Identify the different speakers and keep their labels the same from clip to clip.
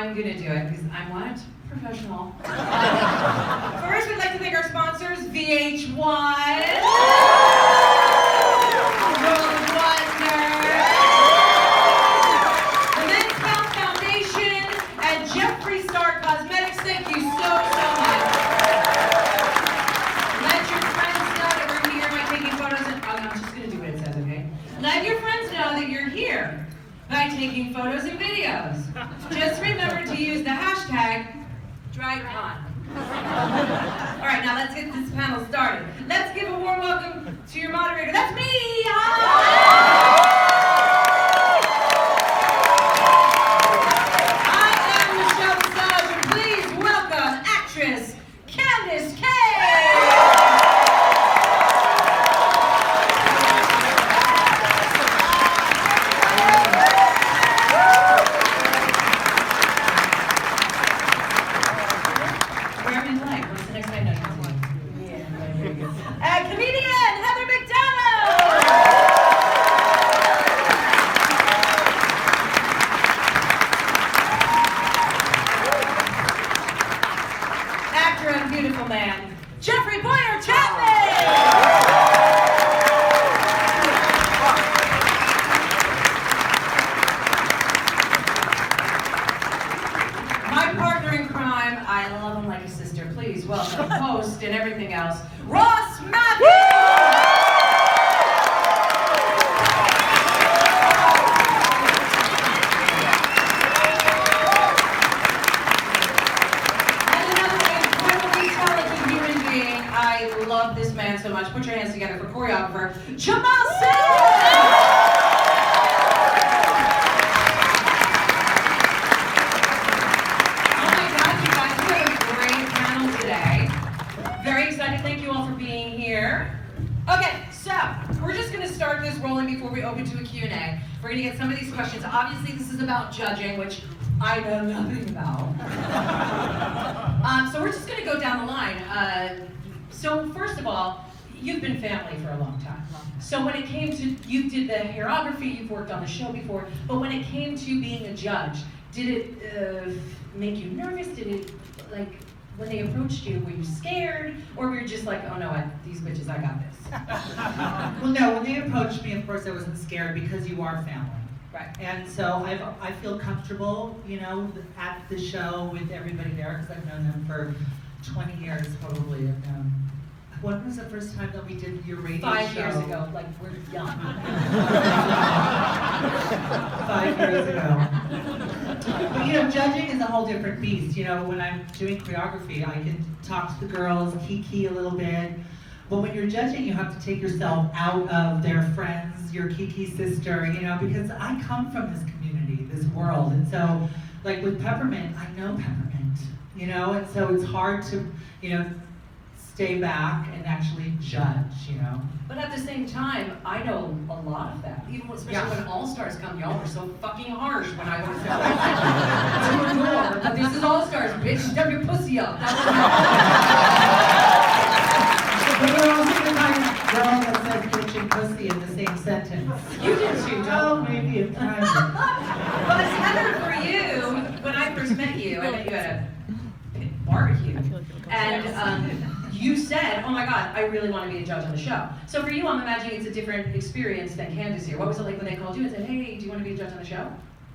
Speaker 1: I'm gonna do it because I'm what? Professional. First, we'd like to thank our sponsors, VH1, the Men's Health Foundation, and Jeffree Star Cosmetics. Thank you so much. Let your friends know that we're here by taking photos and, I'm just gonna do what it says, okay? Let your friends know that you're here by taking photos and videos. Just remember to use the hashtag Dragcon. All right, now let's get this panel started. Let's give a warm welcome to your moderator. That's me! I am Michelle Visage, and please welcome actress Candis, Bowyer-Chapman! My partner in crime, I love him like a sister. Please welcome host and everything else, Ross Matthews! This man so much. Put your hands together for choreographer Jamal. Oh my God, you guys, we have a great panel today. Very excited. Thank you all for being here. Okay, so we're just going to start this rolling before we open to a Q&A. We're going to get some of these questions. Obviously, this is about judging, which I know nothing about. So we're just going to go down the line. So first of all, you've been family for a long time. So when it came to, you did the choreography, you've worked on the show before, but when it came to being a judge, did it make you nervous? Did it, like, when they approached you, were you scared? Or were you just like, oh no, these bitches, I got this?
Speaker 2: Well, no, when they approached me, of course I wasn't scared because you are family.
Speaker 1: Right.
Speaker 2: And so I feel comfortable, you know, at the show with everybody there because I've known them for 20 years probably. When was the first time that we did your radio
Speaker 1: 5
Speaker 2: show?
Speaker 1: years ago, like we're young.
Speaker 2: 5 years ago. But you know, judging is a whole different beast. You know, when I'm doing choreography, I can talk to the girls, kiki a little bit. But when you're judging, you have to take yourself out of their friends, your kiki sister, you know, because I come from this community, this world. And so, like with Peppermint, I know Peppermint, you know, and so it's hard to, you know, stay back and actually judge, you know.
Speaker 1: But at the same time, I know a lot of that. Even especially when All-Stars come, y'all were so fucking harsh when I was to a door. But this is All-Stars, bitch. Step your pussy up.
Speaker 2: But we're also the kind of girl that says bitch and pussy in the same sentence.
Speaker 1: You did too,
Speaker 2: Oh, maybe in time.
Speaker 1: But Heather, for you, when I first met you, I met you at a barbecue. And you said, oh my God, I really want to be a judge on the show. So for you, I'm imagining it's a different experience than Candis here. What was it like when they called you and said, hey, do you want to be a judge on the show?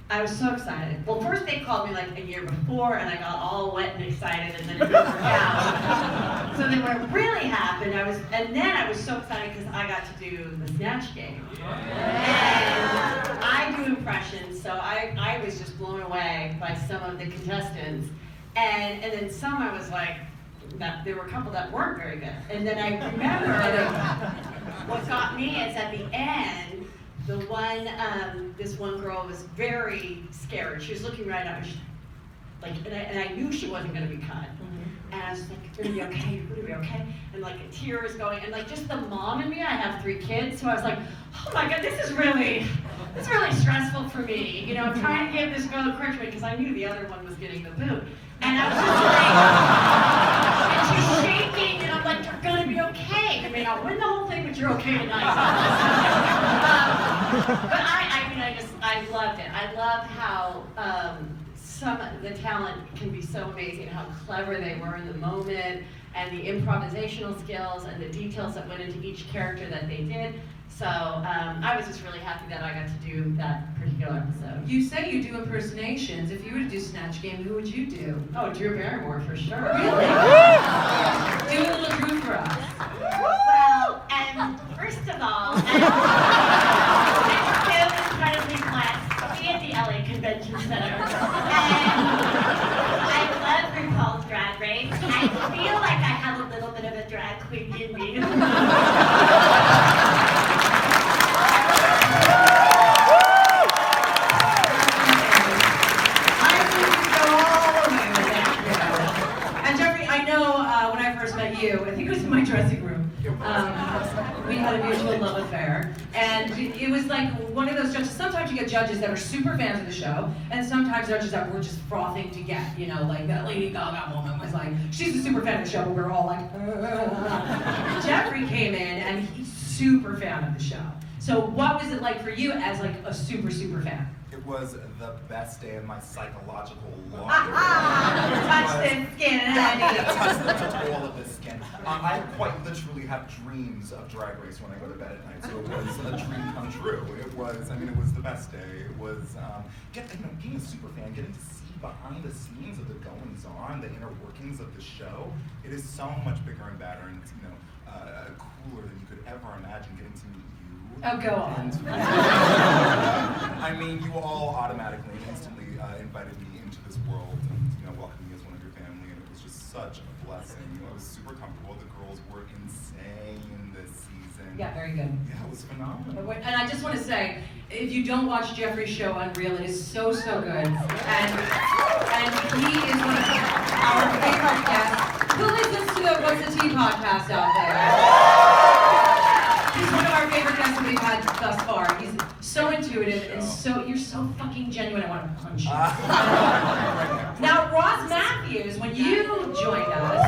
Speaker 3: I was so excited. Well, first they called me like a year before, and I got all wet and excited, and then it didn't work out. So then when it really happened, and then I was so excited because I got to do the Snatch Game. And I do impressions, so I was just blown away by some of the contestants. And then some I was like, there were a couple that weren't very good. And then I remember what got me is at the end, the one, this one girl was very scared. She was looking right up, and and I knew she wasn't going to be cut. And I was like, you're going to be okay, you're going to be okay. And like a tear was going, and like just the mom in me, I have 3 kids, so I was like, oh my God, this is really stressful for me. You know, I'm trying to give this girl encouragement because I knew the other one was getting the boot. And I was just like, and she's shaking, and I'm like, you're going to be okay. I mean, I'll win the whole thing, but you're okay tonight. But I loved it. I love how the talent can be so amazing, how clever they were in the moment, and the improvisational skills and the details that went into each character that they did. So I was just really happy that I got to do that particular episode.
Speaker 1: You say you do impersonations. If you were to do Snatch Game, who would you do?
Speaker 3: Oh, Drew Barrymore for sure.
Speaker 1: Really? Do a little Drew for us.
Speaker 3: Well, first of all, I feel incredibly blessed to be at the LA Convention Center. And I love Rupauls Drag Race. I feel like I have a little bit of a drag queen in me.
Speaker 1: I think it was in my dressing room. We had a mutual love affair, and it was like one of those judges. Sometimes you get judges that are super fans of the show, and sometimes judges that we're just frothing to get. You know, like that Lady Gaga woman was like, she's a super fan of the show, but we're all like, Jeffrey came in, and he's super fan of the show. So what was it like for you as like a super fan?
Speaker 4: It was the best day of my psychological life.
Speaker 3: Touch this skin, honey.
Speaker 4: Touch all of this skin. I quite literally have dreams of Drag Race when I go to bed at night, so it was a dream come true. It was the best day. It was, being a super fan, getting to see behind the scenes of the goings on, the inner workings of the show. It is so much bigger and badder, and it's, cooler than you could ever imagine getting to meet you.
Speaker 1: Oh, go on.
Speaker 4: And, you all automatically and instantly invited me into this world and welcomed me as one of your family, and it was just such a blessing. I was super comfortable. The girls were insane this season.
Speaker 1: Yeah, very good.
Speaker 4: Yeah, it was phenomenal.
Speaker 1: And I just want to say, if you don't watch Jeffrey's show Unreal, it is so good. And he is one of our favorite guests. Who listens to the What's the Tea podcast out there? He's one of our favorite guests that we've had thus far. He's so intuitive and you're so fucking genuine, I want to punch you. Now, Ross Matthews, when you joined us,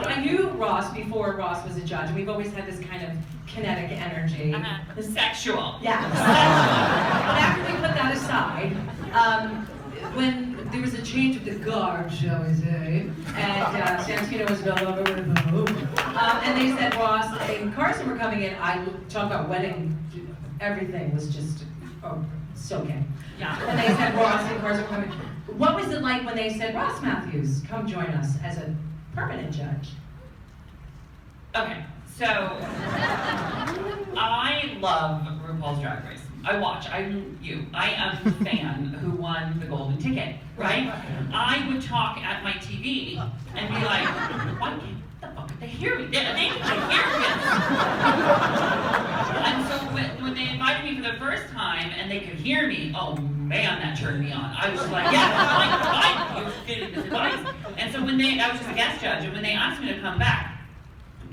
Speaker 1: I knew Ross before Ross was a judge, and we've always had this kind of kinetic energy.
Speaker 3: Sexual.
Speaker 1: Yeah. But after we put that aside, when there was a change of the guard, shall we say, and Santino was no longer with the and they said Ross and Carson were coming in. I talk about wedding, everything was just so gay.
Speaker 3: Yeah.
Speaker 1: And they said Ross and Carson were coming. What was it like when they said Ross Matthews, come join us as a permanent judge?
Speaker 5: Okay, so I love RuPaul's Drag Race. I watch. I am a fan who won the golden ticket, right? I would talk at my TV and be like, why can't the fuck did they hear me? They can hear me. And so when they invited me for the first time and they could hear me, oh man, that turned me on. I was like, yeah, fine, you're getting this advice. And so I was just a guest judge, and when they asked me to come back,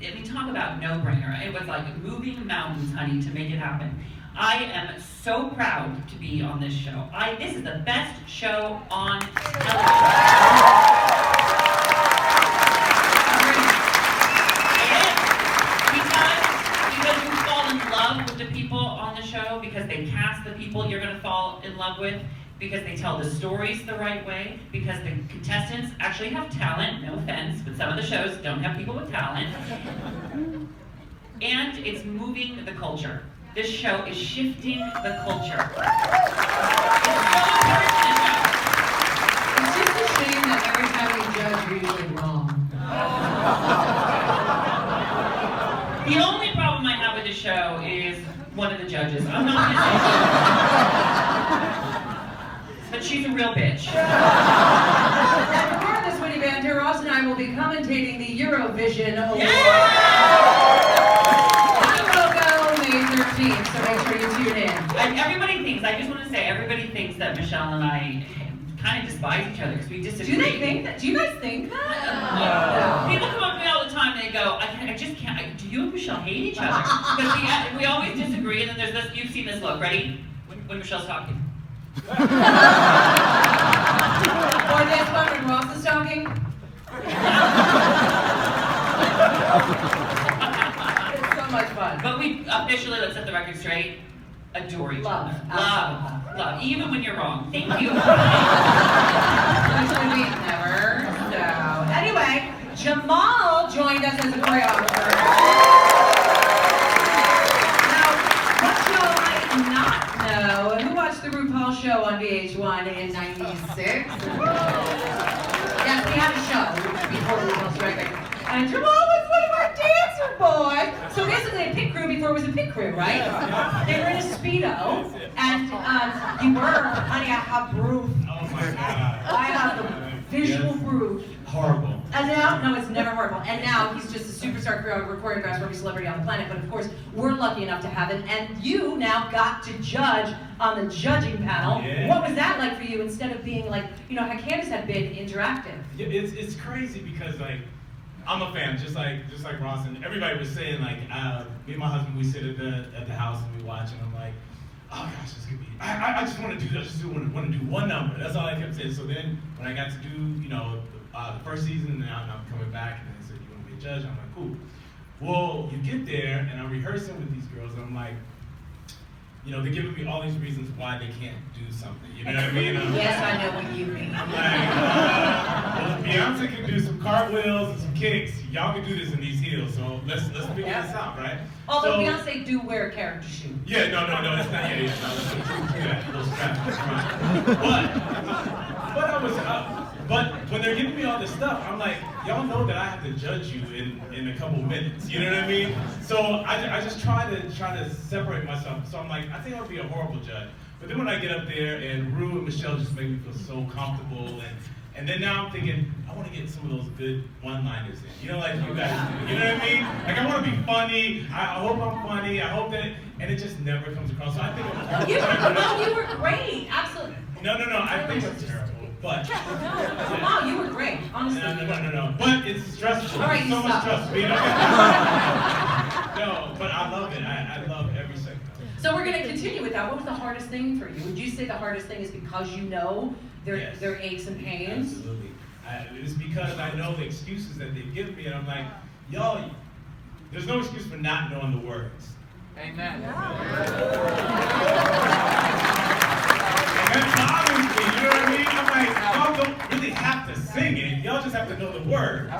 Speaker 5: I mean, talk about no-brainer. It was like moving mountains, honey, to make it happen. I am so proud to be on this show. This is the best show on television. It is. Because you fall in love with the people on the show, because they cast the people you're going to fall in love with, because they tell the stories the right way, because the contestants actually have talent, no offense, but some of the shows don't have people with talent. And it's moving the culture. This show is shifting the culture. It's so important to know.
Speaker 1: It's just a shame that every time we judge, we're usually wrong.
Speaker 5: The only problem I have with the show is one of the judges. I'm not gonna say but she's a real bitch.
Speaker 1: And for part of this witty banter, Ross and I will be commentating the Eurovision Award. May 13th, so make sure you tune in.
Speaker 5: And everybody thinks, I just want to say, everybody thinks that Michelle and I kind of despise each other because we disagree.
Speaker 1: Do they think that? Do you guys think that?
Speaker 5: No. People come up to me all the time and they go, I just can't, do you and Michelle hate each other? Because we always disagree, and then there's this, you've seen this look, ready? When Michelle's talking.
Speaker 1: Or this one when Ross is talking.
Speaker 2: It's so
Speaker 1: much fun.
Speaker 5: But we officially, let's set the record straight, adore each
Speaker 1: Love.
Speaker 5: other. Love. Even when you're wrong. Thank you.
Speaker 1: Usually we never. So anyway, Jamal joined us as a choreographer. Now, what y'all might not know, who watched the Rupauls show on VH1 in '96? Yes, we had a show before Rupauls Drag Race. And Jamal was one of our dancer boys. So basically a pit crew before it was a pit crew, right? They were in a Speedo. And you were, honey, I have proof.
Speaker 6: Oh my God.
Speaker 1: I have the visual proof.
Speaker 6: Horrible.
Speaker 1: And now, no, it's never horrible. And now he's just a superstar choreographer for every celebrity on the planet. But of course, we're lucky enough to have him. And you now got to judge on the judging panel.
Speaker 6: Yeah.
Speaker 1: What was that like for you instead of being like, you know, how Candis had been interactive?
Speaker 6: Yeah, it's crazy because like I'm a fan, just like Ross, and everybody was saying like me and my husband, we sit at the house and we watch, and I'm like, oh gosh, this could be. I just want to do one number. That's all I kept saying. So then when I got to do the first season, and now I'm coming back, and they said you want to be a judge. I'm like, cool. Well, you get there, and I'm rehearsing with these girls, and I'm like, they're giving me all these reasons why they can't do something. You know what I mean?
Speaker 1: Yes, I know what you mean.
Speaker 6: I'm like, well, Beyonce can do some cartwheels and some kicks. Y'all can do this in these heels, so let's figure this out, right?
Speaker 1: Although
Speaker 6: So,
Speaker 1: Beyonce do wear a character shoe.
Speaker 6: yeah, no, it's not. Yeah, no, little strap. But I was but when they're giving me all this stuff, I'm like, y'all know that I have to judge you in a couple minutes. You know what I mean? So I just try to separate myself. So I'm like, I think I'll be a horrible judge. But then when I get up there and Rue and Michelle just make me feel so comfortable, and then now I'm thinking, I want to get some of those good one-liners in. You know, like you guys do. You know what I mean? Like I want to be funny. I hope I'm funny. I hope that, and it just never comes across. So I think
Speaker 1: You were great, absolutely.
Speaker 6: No. I think I'm terrible. But
Speaker 1: Wow, you were great, honestly.
Speaker 6: No. But it's stressful.
Speaker 1: All right,
Speaker 6: so much
Speaker 1: stop.
Speaker 6: stress. No, but I love it. I love every second.
Speaker 1: So we're going to continue with that. What was the hardest thing for you? Would you say the hardest thing is because you know their aches and pains?
Speaker 6: Absolutely. It's because I know the excuses that they give me, and I'm like, y'all, there's no excuse for not knowing the words.
Speaker 7: Amen.
Speaker 6: And that bothers me, you know what I mean? I'm like, y'all don't really have to sing it. Y'all just have to know the word.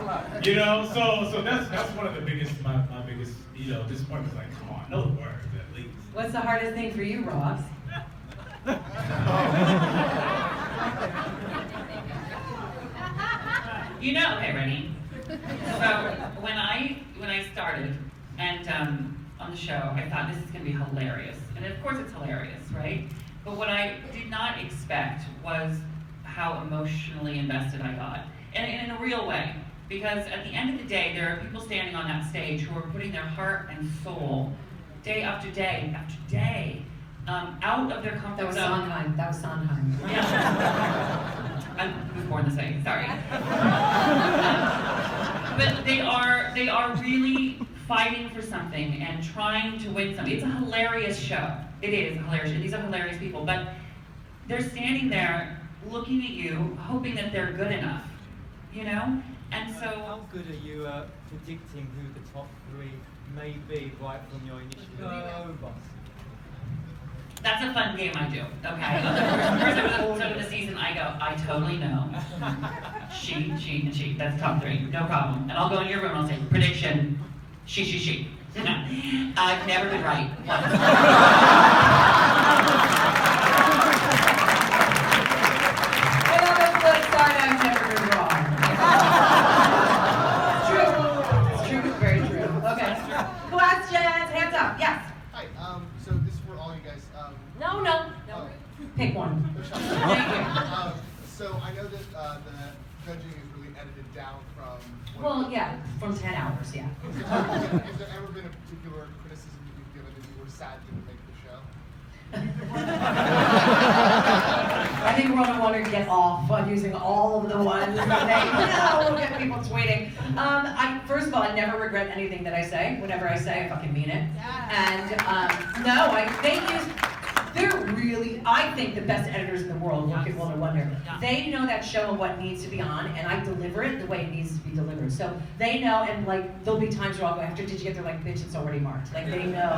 Speaker 6: You know, so that's one of the biggest, my biggest, disappointments. Like, come on, know the words at least.
Speaker 1: What's the hardest thing for you, Ross?
Speaker 5: Okay, ready? So when I started and on the show, I thought this is gonna be hilarious. And of course it's hilarious, right? But what I did not expect was how emotionally invested I got. And in a real way. Because at the end of the day, there are people standing on that stage who are putting their heart and soul day after day after day out of their comfort zone.
Speaker 1: That was Sondheim.
Speaker 5: Yeah. I was born this way, sorry. But they are really fighting for something and trying to win something. It's a hilarious show. It is hilarious. These are hilarious people, but they're standing there looking at you, hoping that they're good enough, And so.
Speaker 7: How good are you at predicting who the top three may be right from your initial go?
Speaker 5: That's a fun game I do, okay? First episode of the season, I go, I totally know. She, and she. That's top three, no problem. And I'll go in your room and I'll say, prediction, she. I've never been right once.
Speaker 1: And on the flip side, I've never been wrong. It's true, it's very true. Okay. Questions, hands up, yes.
Speaker 8: Hi, so this is for all you guys.
Speaker 1: No. Pick one. Thank you.
Speaker 8: So I know that the judging is really edited down from.
Speaker 1: Well, yeah, from 10 hours, yeah.
Speaker 8: Has there ever been a particular criticism that you've given that you were sad didn't make the show?
Speaker 1: I think we're on a wonder to get off on using all of the ones that we'll get people tweeting. First of all, I never regret anything that I say. Whatever I say, I fucking mean it. And They're really, I think, the best editors in the world work at World of Wonder.
Speaker 5: Yeah.
Speaker 1: They know that show and what needs to be on, and I deliver it the way it needs to be delivered. So they know, and like, there'll be times where I'll go, after did you get there? Like, bitch, it's already marked. Like, they know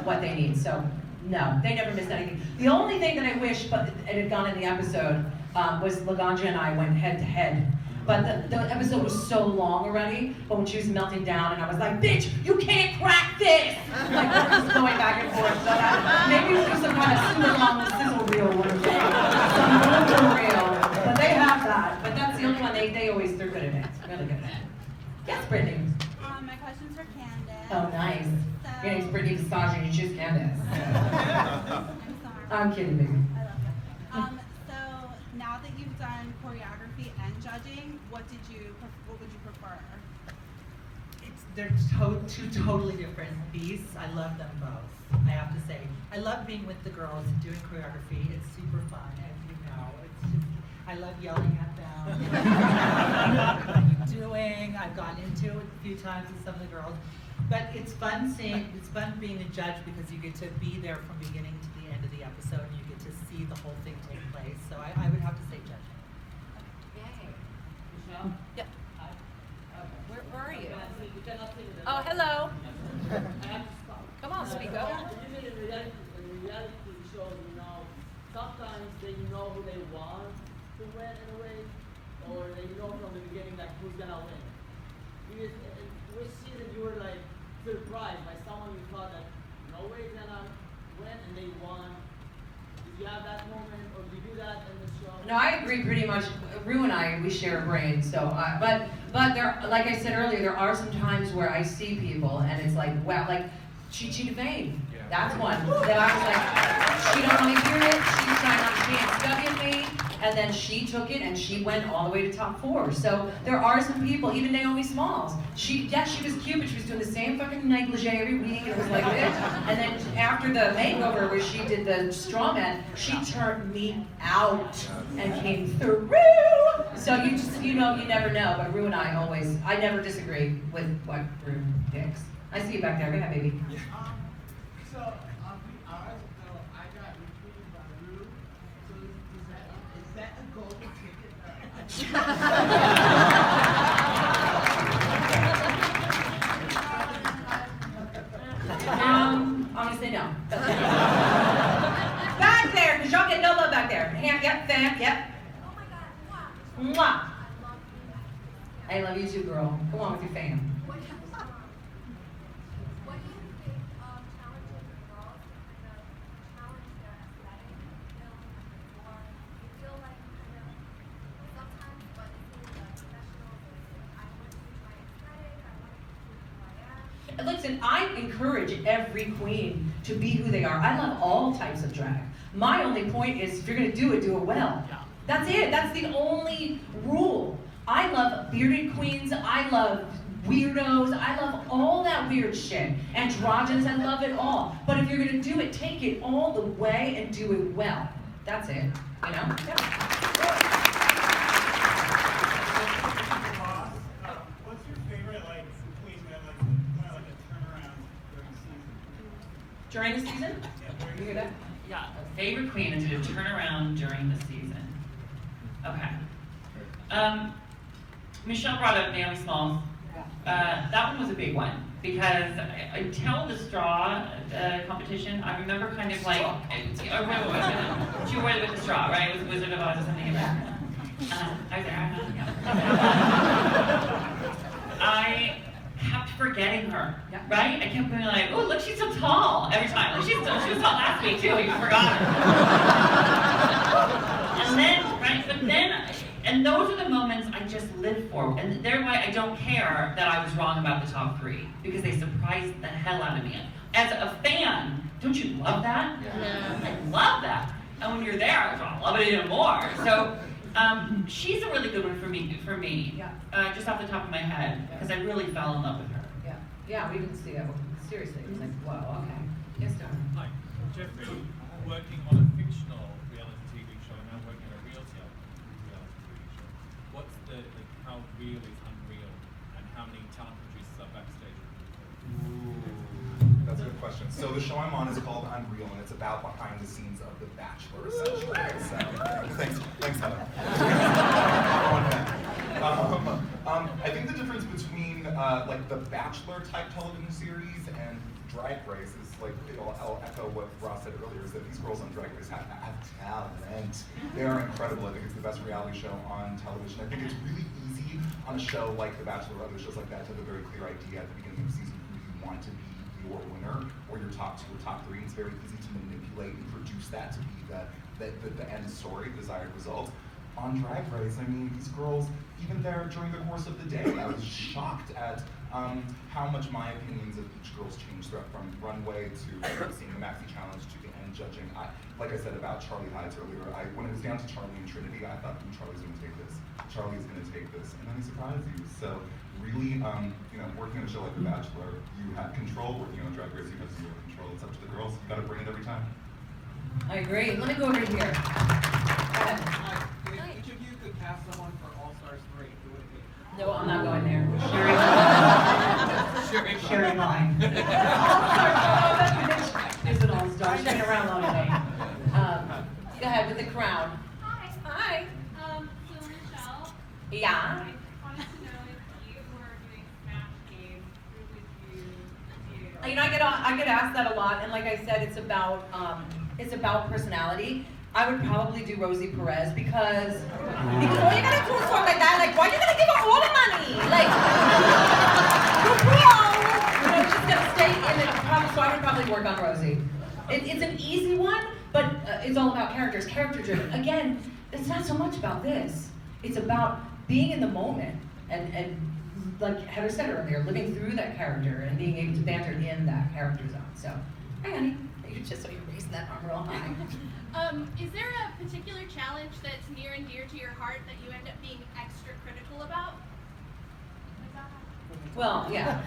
Speaker 1: what they need. So, no, they never missed anything. The only thing that I wish, but it had gone in the episode, was Laganja and I went head to head. But the episode was so long already, but when she was melting down and I was like, bitch, you can't crack this! Like, we're just going back and forth. So that, maybe we'll do some kind of super long sizzle reel one day. Some blooper reel. But they have that. But that's the only one, they're good at it. Really good at it. Yes, Brittany.
Speaker 9: My question's for Candis.
Speaker 1: Oh, nice.
Speaker 9: So,
Speaker 1: Your name's Brittany Visage and you choose Candis.
Speaker 9: I'm sorry.
Speaker 1: I'm kidding, baby.
Speaker 9: I love it. So now that you've done choreography and judging, what would you prefer?
Speaker 2: They're two totally different beasts. I love them both, I have to say. I love being with the girls and doing choreography. It's super fun, as you know. It's just, I love yelling at them. What are you doing? I've gone into it a few times with some of the girls. But it's fun being a judge because you get to be there from beginning to the end of the episode and you get to see the whole thing take place. So I would have to say judging.
Speaker 5: Michelle?
Speaker 10: Yep. Where are you? Oh, hello. Come on, speak up.
Speaker 11: Usually in reality shows, sometimes they know who they want to win in a way, or they know from the beginning like who's gonna win. Which season you were like surprised by someone you thought that no way is gonna win and they won? Did you have that moment, or did you do that in the show?
Speaker 1: No, I agree pretty much. Rue and I, we share a brain, so, but there, like I said earlier, there are some times where I see people and it's like, wow, like, Chi Devane. That's one that I was like, she don't want to hear it, she's trying not to study me, and then she took it and she went all the way to top 4. So there are some people, even Naomi Smalls, she was cute, but she was doing the same fucking negligee every week, and it was like this. And then after the makeover where she did the straw man, she turned me out and came through. So you never know, but Rue and I never disagree with what Rue picks. I see you back there, go ahead, baby.
Speaker 8: So, I'll be honest, I got recruited by Rue. So, is that a golden ticket?
Speaker 1: I'm gonna say no. Back there, because y'all get no love back there. Yep, fan, yep.
Speaker 9: Oh my God,
Speaker 1: Mwah. I love you too, girl. Come on with your fan.
Speaker 9: what do you think of challenging the girls to kind of challenge their aesthetic film, or you feel like sometimes what it seems like professionals is I want to do my aesthetic, I want to be who I am.
Speaker 1: Listen, I encourage every queen to be who they are. I love all types of drag. My only point is, if you're gonna do it well. That's it, that's the only rule. I love bearded queens, I love weirdos, I love all that weird shit. Androgynous, I love it all. But if you're gonna do it, take it all the way and do it well. That's it, you know?
Speaker 6: What's your favorite queen that kind of like a turnaround during
Speaker 1: During
Speaker 6: season?
Speaker 1: the season? You hear that?
Speaker 5: Yeah, a favorite queen and did a turnaround during the season. Okay. Michelle brought up Naomi Smalls. That one was a big one because until the straw competition, I remember kind of like, she wore it with the straw, right? It was Wizard of Oz or something like that. I was there. I kept forgetting her, right? I kept being like, oh, look, she's so tall every time. Like, she was tall last week too, you forgot her. And then, right, but then, and those are the moments I just live for. And thereby I don't care that I was wrong about the top 3 because they surprised the hell out of me. As a fan, don't you love that?
Speaker 10: Yeah.
Speaker 5: I love that. And when you're there, I love it even more. So she's a really good one for me, just off the top of my head, because I really fell in love with her.
Speaker 1: Yeah, we didn't see that one. Seriously, it was like, whoa, okay. Yes, Don.
Speaker 12: Hi, Jeffrey, working on a fictional reality TV show and now working on a real reality TV show. What's how real is unreal, and how many talent producers are backstage?
Speaker 4: Ooh, that's a good question. question. So the show I'm on is called Unreal, and it's about behind the scenes of The Bachelor, essentially. So, thanks, Heather. I think the difference between like the Bachelor type television series and Drag Race is like, I'll echo what Ross said earlier, is that these girls on Drag Race have talent. They are incredible. I think it's the best reality show on television. I think it's really easy on a show like The Bachelor or other shows like that to have a very clear idea at the beginning of the season who you want to be your winner or your top 2 or top 3. It's very easy to manipulate and produce that to be the end story, the desired result. On Drag Race, I mean, these girls, even there during the course of the day, I was shocked at how much my opinions of each girl's changed throughout, from runway to seeing the Maxi Challenge to the end judging. Like I said about Charlie Hides earlier, when it was down to Charlie and Trinity, I thought, Charlie's gonna take this. Charlie is gonna take this, and then he surprised you. So really, working on a show like The Bachelor, you have control. Working on Drag Race, you have zero control. It's up to the girls. You gotta bring it every time.
Speaker 1: I agree. Let me go over here. Go ahead.
Speaker 13: If each of you could cast someone for All Stars 3, who would it be?
Speaker 1: No, I'm not going there.
Speaker 2: Sharing line.
Speaker 1: Is an all-star. She's been around long enough. Go ahead with the crown.
Speaker 9: Hi.
Speaker 1: Hi.
Speaker 9: So Michelle.
Speaker 1: Yeah.
Speaker 9: I wanted to know if you were doing Smash games, who would you do?
Speaker 1: You know, I get asked that a lot, and like I said, it's about personality. I would probably do Rosie Perez because why you gotta do a song like that? Like, why you gotta give her all the money? Like, she's gonna stay in it. So I would probably work on Rosie. It's an easy one, but it's all about characters, character driven. Again, it's not so much about this. It's about being in the moment and like Heather said earlier, living through that character and being able to banter in that character zone. So, hi honey, you're raising that arm real high.
Speaker 9: Is there a particular challenge that's near and dear to your heart that you end up being extra critical about?
Speaker 1: Well, yeah.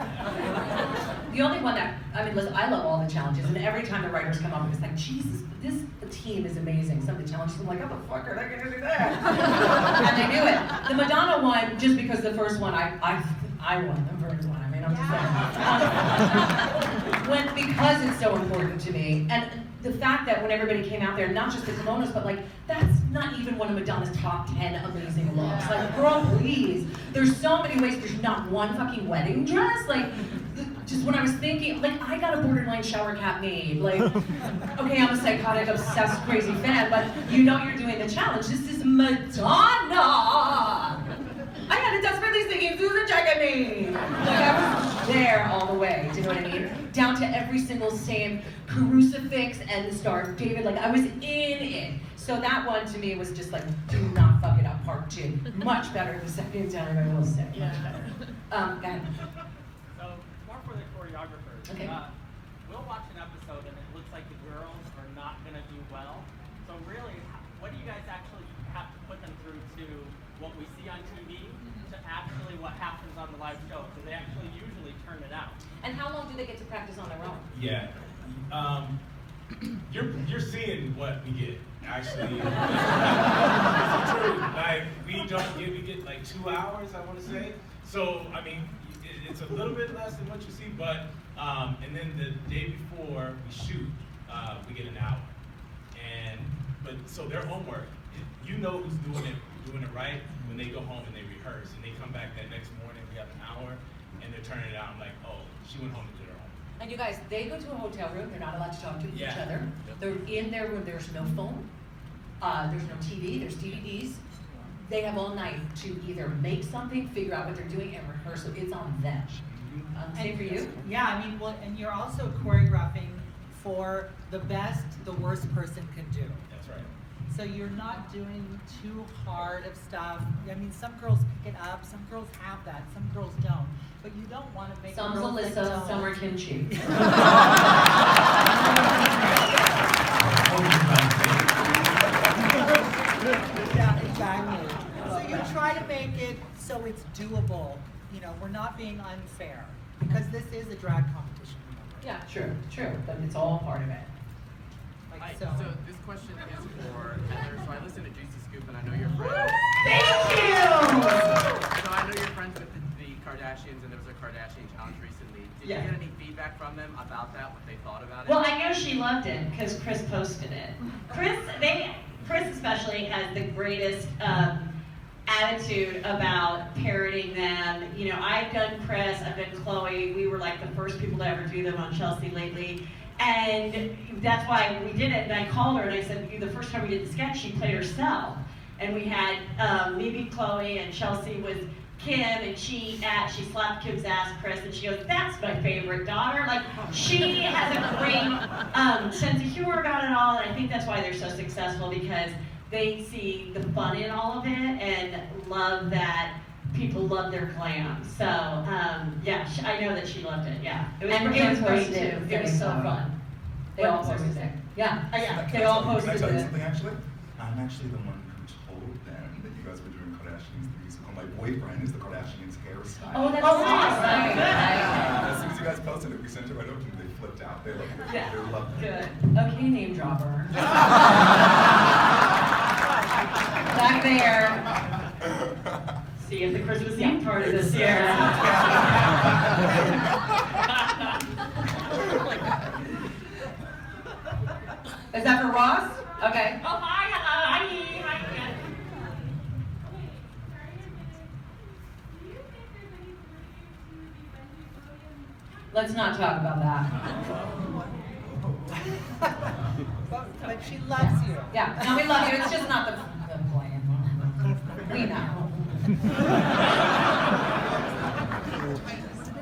Speaker 1: The only one that, listen, I love all the challenges, and every time the writers come up, it's like, Jesus, this team is amazing. Some of the challenges, I'm like, how the fuck are they gonna do that? And they do it. The Madonna one, just because the first one, I won the first one. I'm just saying. Because it's so important to me, and the fact that when everybody came out there, not just the kimonos, but like, that's not even one of Madonna's top 10 amazing looks. Like, girl, please. There's so many ways, there's not one fucking wedding dress. Like, just when I was thinking, like, I got a borderline shower cap made. Like, okay, I'm a psychotic, obsessed, crazy fan, but you know you're doing the challenge. This is Madonna! I had to desperately singing Susan check at me. Like, I was there all the way, do you know what I mean? Down to every single same crucifix and Star of David, like I was in it. So that one to me was just like, do not fuck it up, part 2. Much better the second time, I will say. Much better. Go ahead.
Speaker 14: So, more for the choreographers.
Speaker 1: Okay.
Speaker 14: We'll watch an episode and it looks like the girls are not gonna do well. So really, what do you guys actually have to put them through to what we see on TV to actually what happens on the live show? Because they actually usually turn it out.
Speaker 1: And how long do they get to practice on their own?
Speaker 6: Yeah. You're seeing what we get, actually. It's true. Like, we get like 2 hours, I want to say. So, I mean, it's a little bit less than what you see, but, and then the day before we shoot, we get an hour. So their homework, you know who's doing it right when they go home and they rehearse, and they come back that next morning, we have an hour, and they're turning it out. I'm like, oh, she went home and did her homework.
Speaker 1: And you guys, they go to a hotel room, they're not allowed to talk to each
Speaker 6: Yeah.
Speaker 1: other. They're in their room, there's no phone, there's no TV, there's DVDs. They have all night to either make something, figure out what they're doing, and rehearse, so it's on them. Same for you?
Speaker 2: Yeah, and you're also choreographing for the best the worst person can do.
Speaker 6: That's right.
Speaker 2: So you're not doing too hard of stuff. I mean, some girls pick it up, some girls have that, some girls don't. But you don't want to make
Speaker 1: Some's
Speaker 2: girls that
Speaker 1: Alyssa,
Speaker 2: don't.
Speaker 1: some are kimchi.
Speaker 2: Yeah, exactly. So you try to make it so it's doable. You know, we're not being unfair because this is a drag competition.
Speaker 1: Yeah, true, but it's all part of it.
Speaker 15: Hi, so this question is for Heather. So I listen to Juicy Scoop and I know you're friends.
Speaker 1: Thank you!
Speaker 15: So I know you're friends with the Kardashians and there was a Kardashian challenge recently.
Speaker 3: Yeah.
Speaker 15: you get any feedback from them about that, what they thought about it?
Speaker 3: Well, I know she loved it because Chris posted it. Chris especially has the greatest attitude about parroting them. You know, I've done Chris, I've done Chloe. We were like the first people to ever do them on Chelsea lately. And that's why we did it. And I called her and I said, the first time we did the sketch, she played herself. And we had maybe Chloe and Chelsea with Kim, and she slapped Kim's ass, Chris, and she goes, "That's my favorite daughter." Like, she has a great sense of humor about it all, and I think that's why they're so successful, because they see the fun in all of it and love that people love their glam. So, yeah, I know that she loved it, yeah. It was great too. It was so fun.
Speaker 1: They all posted it. Yeah.
Speaker 3: Yeah,
Speaker 1: They all
Speaker 4: Can I
Speaker 1: posted
Speaker 4: tell you
Speaker 1: it.
Speaker 4: something, actually? I'm actually the one who told them that you guys were doing Kardashians the musical. My boyfriend is the Kardashians hairstyle.
Speaker 1: Oh, that's nice.
Speaker 4: As soon as you guys posted it, we sent it right over to them. They flipped out. They loved it.
Speaker 3: Yeah.
Speaker 4: They loved it.
Speaker 1: Good. Okay, name dropper. Back there.
Speaker 3: See if the Christmas Eve part of this year.
Speaker 1: Is that for Ross? Okay.
Speaker 5: Oh, hi, hello, hi.
Speaker 1: Let's not talk about that.
Speaker 2: But she loves you.
Speaker 1: Yeah, no, we love you. It's just not the plan. We know.
Speaker 16: I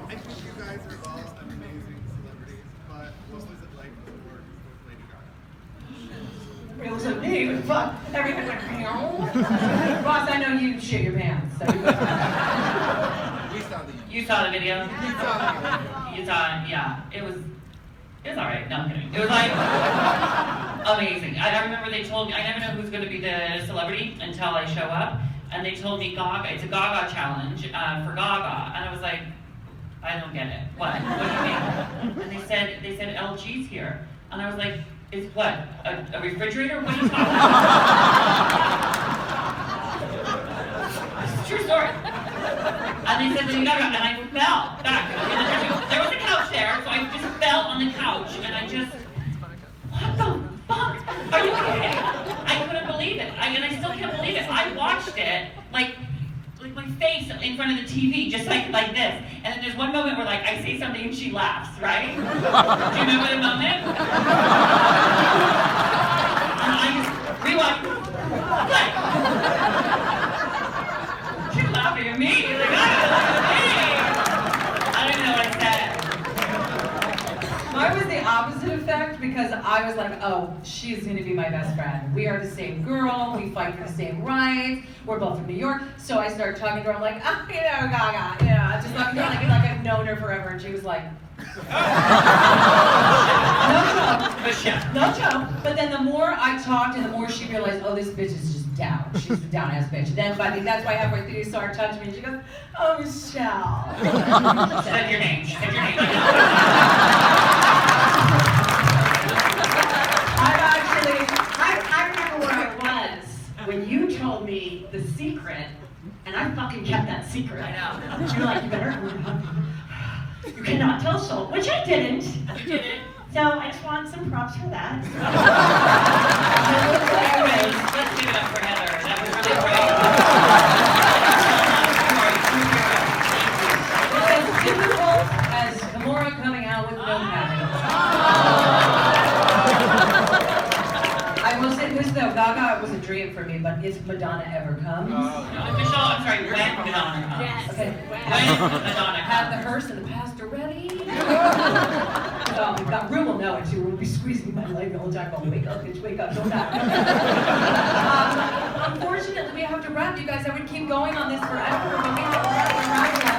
Speaker 16: think you guys are all amazing celebrities, but what was it like to work with Lady Gaga?
Speaker 1: It was amazing. Fuck. Everything went meow. Ross, I know you shit your pants. So
Speaker 5: You saw the video? You saw it, yeah. It was alright, no I'm kidding. It was like amazing. I remember they told me, I never know who's gonna be the celebrity until I show up. And they told me Gaga, it's a Gaga challenge for Gaga. And I was like, I don't get it. What? What do you mean? And they said LG's here. And I was like, is what? A refrigerator? What are you talking about? It's a true story. And they said, Gaga, and I fell back. There was a couch there, so I just fell on the couch, and I just, what the fuck? Are you kidding? I couldn't believe it. And I still can't believe it. I watched it, like my face in front of the TV, just like this. And then there's one moment where I say something and she laughs, right? Do you remember the moment? And I just rewind. What? She's laughing at me. Like, I don't know what I said.
Speaker 1: Mine was the opposite effect because I was like, oh, she's going to be my best friend. We are the same girl. We fight for the same rights. We're both from New York. So I started talking to her. I'm like, oh, you know, Gaga. Yeah, just like I've known her forever. And she was like, no joke. But then the more I talked and the more she realized, oh, this bitch is just down. She's a down-ass bitch. And then I think that's why halfway through you saw her touch me and she goes, oh, Michelle.
Speaker 5: Said your name. Said your name.
Speaker 3: I remember where I was when you told me the secret, and I fucking kept that secret.
Speaker 5: I know.
Speaker 3: You were like, you cannot tell soul, which I didn't.
Speaker 5: You didn't.
Speaker 3: So I just want some props for that.
Speaker 5: Anyways, let's give it up for Heather. That was really great.
Speaker 1: It's as difficult as Gamora coming out with no cabbage. I will say this though, Gaga was a dream for me, but if Madonna ever comes.
Speaker 5: Michelle, I'm sorry, when Madonna comes.
Speaker 1: Yes. Okay.
Speaker 5: When Madonna
Speaker 1: Have the
Speaker 5: comes.
Speaker 1: hearse and the pastor ready. Rue will know it too. Rue will be squeezing my leg the whole time going, wake up, bitch, wake up, don't die. Unfortunately, we have to wrap, you guys. I would keep going on this forever, but we have to wrap.